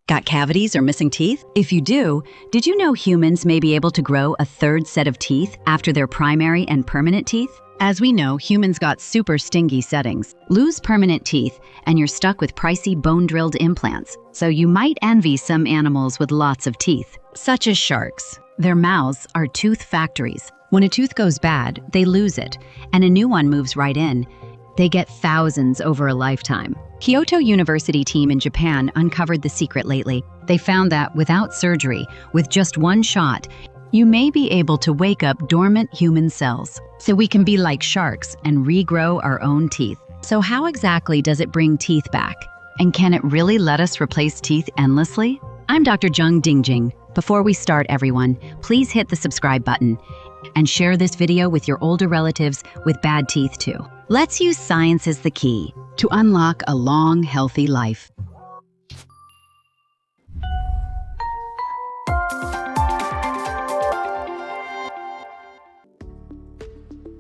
Got cavities or missing teeth? If you do, did you know humans may be able to grow a third set of teeth after their primary and permanent teeth? As we know, humans got super stingy settings. Lose permanent teeth, and you're stuck with pricey bone-drilled implants. So you might envy some animals with lots of teeth, such as sharks. Their mouths are tooth factories. When a tooth goes bad, they lose it, and a new one moves right in. They get thousands over a lifetime. Kyoto University team in Japan uncovered the secret lately. They found that without surgery, with just one shot, you may be able to wake up dormant human cells. So we can be like sharks and regrow our own teeth. So how exactly does it bring teeth back? And can it really let us replace teeth endlessly? I'm Dr. Jung Dingjing. Before we start, everyone, please hit the subscribe button and share this video with your older relatives with bad teeth too. Let's use science as the key to unlock a long, healthy life.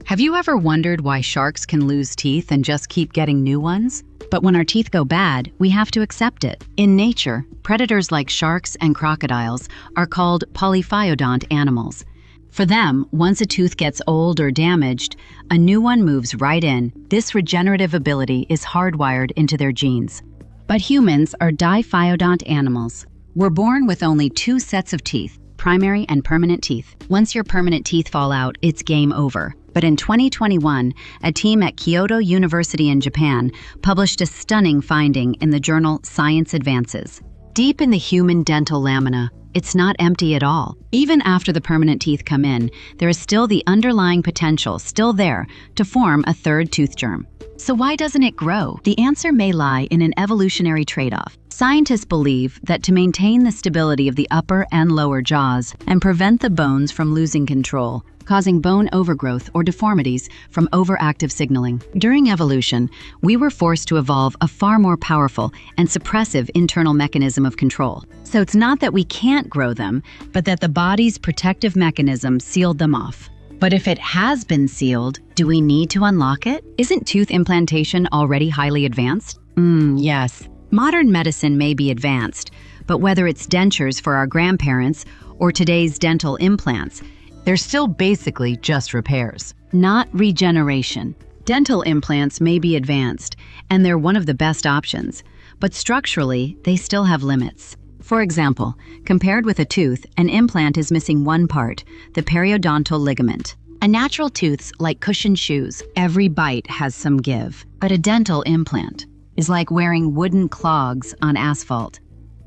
Have you ever wondered why sharks can lose teeth and just keep getting new ones? But when our teeth go bad, we have to accept it. In nature, predators like sharks and crocodiles are called polyphyodont animals. For them, once a tooth gets old or damaged, a new one moves right in. This regenerative ability is hardwired into their genes. But humans are diphyodont animals. We're born with only two sets of teeth, primary and permanent teeth. Once your permanent teeth fall out, it's game over. But in 2021, a team at Kyoto University in Japan published a stunning finding in the journal Science Advances. Deep in the human dental lamina, it's not empty at all. Even after the permanent teeth come in, there is still the underlying potential still there to form a third tooth germ. So why doesn't it grow? The answer may lie in an evolutionary trade-off. Scientists believe that to maintain the stability of the upper and lower jaws and prevent the bones from losing control, causing bone overgrowth or deformities from overactive signaling. During evolution, we were forced to evolve a far more powerful and suppressive internal mechanism of control. So it's not that we can't grow them, but that the body's protective mechanism sealed them off. But if it has been sealed, do we need to unlock it? Isn't tooth implantation already highly advanced? Yes. Modern medicine may be advanced, but whether it's dentures for our grandparents or today's dental implants, they're still basically just repairs, not regeneration. Dental implants may be advanced, and they're one of the best options, but structurally, they still have limits. For example, compared with a tooth, an implant is missing one part, the periodontal ligament. A natural tooth's like cushioned shoes. Every bite has some give. But a dental implant is like wearing wooden clogs on asphalt.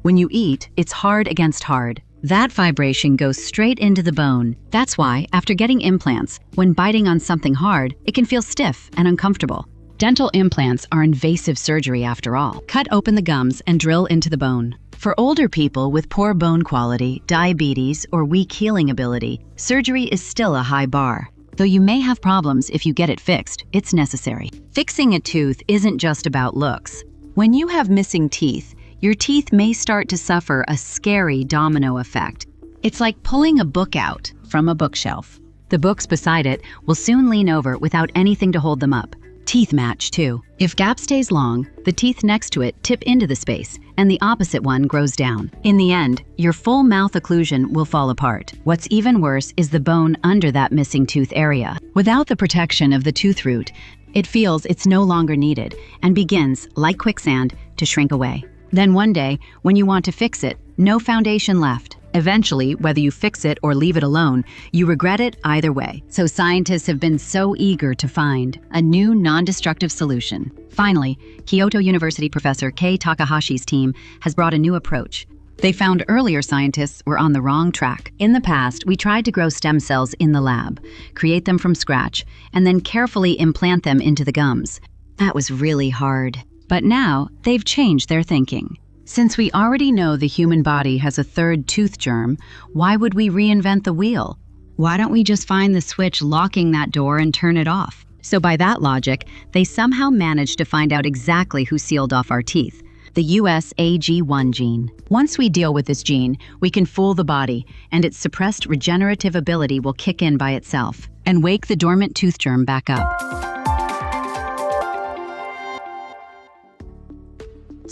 When you eat, it's hard against hard. That vibration goes straight into the bone. That's why, after getting implants, when biting on something hard, it can feel stiff and uncomfortable. Dental implants are invasive surgery after all. Cut open the gums and drill into the bone. For older people with poor bone quality, diabetes, or weak healing ability, surgery is still a high bar. Though you may have problems if you get it fixed, it's necessary. Fixing a tooth isn't just about looks. When you have missing teeth, your teeth may start to suffer a scary domino effect. It's like pulling a book out from a bookshelf. The books beside it will soon lean over without anything to hold them up. Teeth match too. If gap stays long, the teeth next to it tip into the space, and the opposite one grows down. In the end, your full mouth occlusion will fall apart. What's even worse is the bone under that missing tooth area. Without the protection of the tooth root, it feels it's no longer needed and begins, like quicksand, to shrink away. Then one day, when you want to fix it, no foundation left. Eventually, whether you fix it or leave it alone, you regret it either way. So scientists have been so eager to find a new non-destructive solution. Finally, Kyoto University professor Kei Takahashi's team has brought a new approach. They found earlier scientists were on the wrong track. In the past, we tried to grow stem cells in the lab, create them from scratch, and then carefully implant them into the gums. That was really hard. But now, they've changed their thinking. Since we already know the human body has a third tooth germ, why would we reinvent the wheel? Why don't we just find the switch locking that door and turn it off? So by that logic, they somehow managed to find out exactly who sealed off our teeth, the USAG1 gene. Once we deal with this gene, we can fool the body, and its suppressed regenerative ability will kick in by itself and wake the dormant tooth germ back up.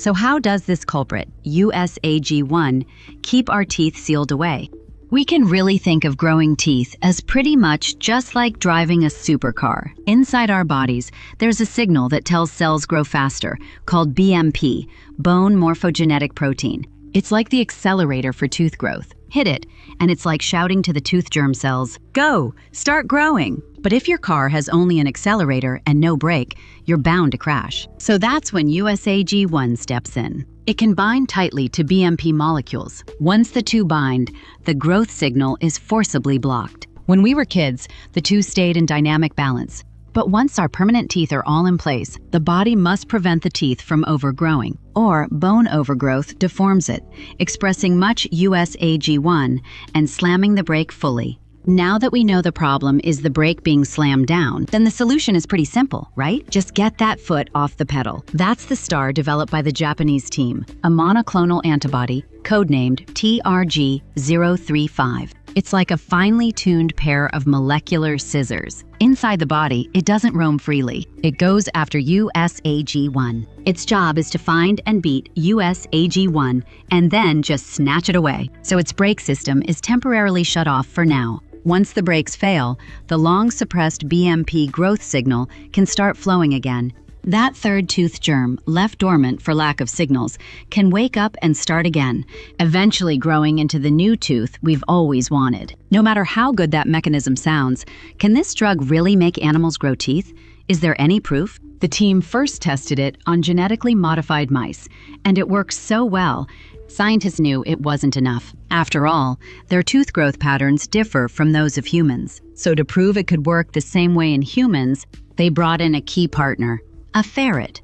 So how does this culprit, USAG1, keep our teeth sealed away? We can really think of growing teeth as pretty much just like driving a supercar. Inside our bodies, there's a signal that tells cells grow faster, called BMP, bone morphogenetic protein. It's like the accelerator for tooth growth. Hit it, and it's like shouting to the tooth germ cells, "Go! Start growing!" But if your car has only an accelerator and no brake, you're bound to crash. So that's when USAG1 steps in. It can bind tightly to BMP molecules. Once the two bind, the growth signal is forcibly blocked. When we were kids, the two stayed in dynamic balance. But once our permanent teeth are all in place, the body must prevent the teeth from overgrowing, or bone overgrowth deforms it, expressing much USAG1 and slamming the brake fully. Now that we know the problem is the brake being slammed down, then the solution is pretty simple, right? Just get that foot off the pedal. That's the star developed by the Japanese team, a monoclonal antibody, codenamed TRG-035. It's like a finely tuned pair of molecular scissors. Inside the body, it doesn't roam freely. It goes after USAG1. Its job is to find and beat USAG1 and then just snatch it away. So its brake system is temporarily shut off for now. Once the brakes fail, the long-suppressed BMP growth signal can start flowing again. That third tooth germ, left dormant for lack of signals, can wake up and start again, eventually growing into the new tooth we've always wanted. No matter how good that mechanism sounds, can this drug really make animals grow teeth? Is there any proof? The team first tested it on genetically modified mice, and it worked so well, scientists knew it wasn't enough. After all, their tooth growth patterns differ from those of humans. So to prove it could work the same way in humans, they brought in a key partner. A ferret.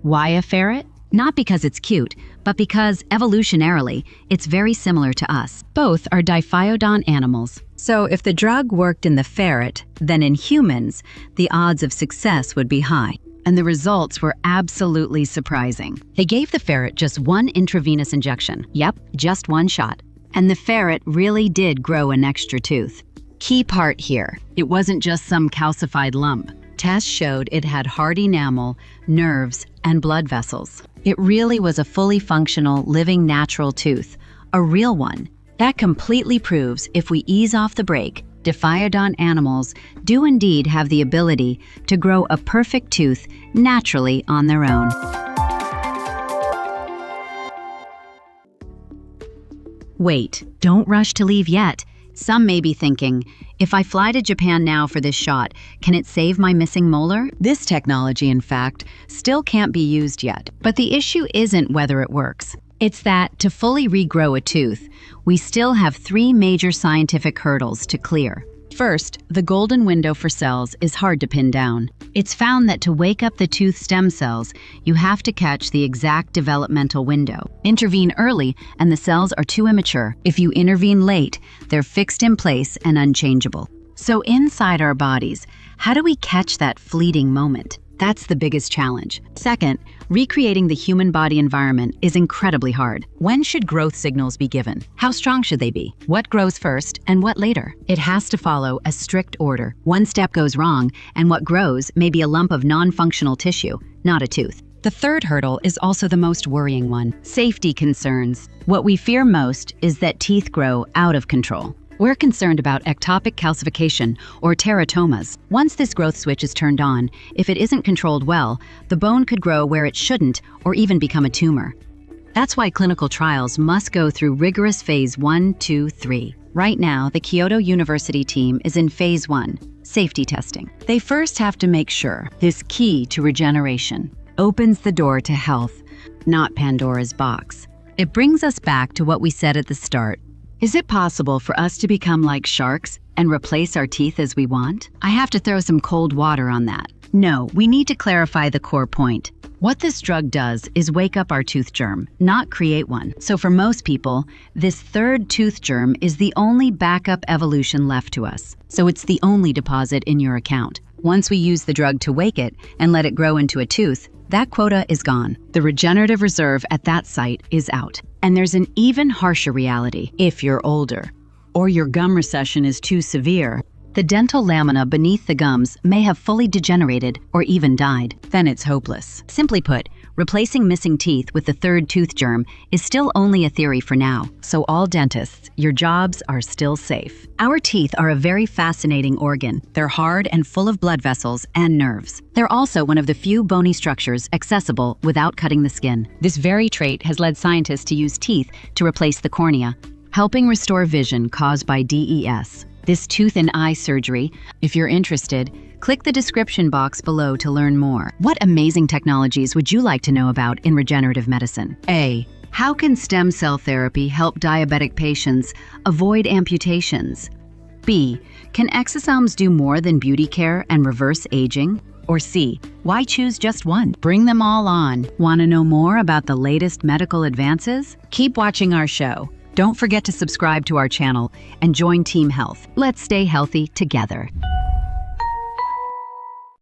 Why a ferret? Not because it's cute, but because, evolutionarily, it's very similar to us. Both are diphyodont animals. So if the drug worked in the ferret, then in humans, the odds of success would be high. And the results were absolutely surprising. They gave the ferret just one intravenous injection. Yep, just one shot. And the ferret really did grow an extra tooth. Key part here, it wasn't just some calcified lump. Tests showed it had hard enamel, nerves, and blood vessels. It really was a fully functional, living natural tooth, a real one. That completely proves if we ease off the brake, diphyodont animals do indeed have the ability to grow a perfect tooth naturally on their own. Wait, don't rush to leave yet. Some may be thinking, if I fly to Japan now for this shot, can it save my missing molar? This technology, in fact, still can't be used yet. But the issue isn't whether it works. It's that, to fully regrow a tooth, we still have three major scientific hurdles to clear. First, the golden window for cells is hard to pin down. It's found that to wake up the tooth stem cells, you have to catch the exact developmental window. Intervene early, and the cells are too immature. If you intervene late, they're fixed in place and unchangeable. So inside our bodies, how do we catch that fleeting moment? That's the biggest challenge. Second, recreating the human body environment is incredibly hard. When should growth signals be given? How strong should they be? What grows first and what later? It has to follow a strict order. One step goes wrong, and what grows may be a lump of non-functional tissue, not a tooth. The third hurdle is also the most worrying one: safety concerns. What we fear most is that teeth grow out of control. We're concerned about ectopic calcification, or teratomas. Once this growth switch is turned on, if it isn't controlled well, the bone could grow where it shouldn't, or even become a tumor. That's why clinical trials must go through rigorous phase 1, 2, 3. Right now, the Kyoto University team is in phase 1, safety testing. They first have to make sure this key to regeneration opens the door to health, not Pandora's box. It brings us back to what we said at the start. Is it possible for us to become like sharks and replace our teeth as we want? I have to throw some cold water on that. No, we need to clarify the core point. What this drug does is wake up our tooth germ, not create one. So for most people, this third tooth germ is the only backup evolution left to us. So it's the only deposit in your account. Once we use the drug to wake it and let it grow into a tooth, that quota is gone. The regenerative reserve at that site is out. And there's an even harsher reality if you're older, or your gum recession is too severe. The dental lamina beneath the gums may have fully degenerated or even died. Then it's hopeless. Simply put, replacing missing teeth with the third tooth germ is still only a theory for now. So all dentists, your jobs are still safe. Our teeth are a very fascinating organ. They're hard and full of blood vessels and nerves. They're also one of the few bony structures accessible without cutting the skin. This very trait has led scientists to use teeth to replace the cornea, helping restore vision caused by DES. This tooth and eye surgery, if you're interested, click the description box below to learn more. What amazing technologies would you like to know about in regenerative medicine? A. How can stem cell therapy help diabetic patients avoid amputations? B. Can exosomes do more than beauty care and reverse aging? Or C. Why choose just one? Bring them all on. Want to know more about the latest medical advances? Keep watching our show. Don't forget to subscribe to our channel and join Team Health. Let's stay healthy together.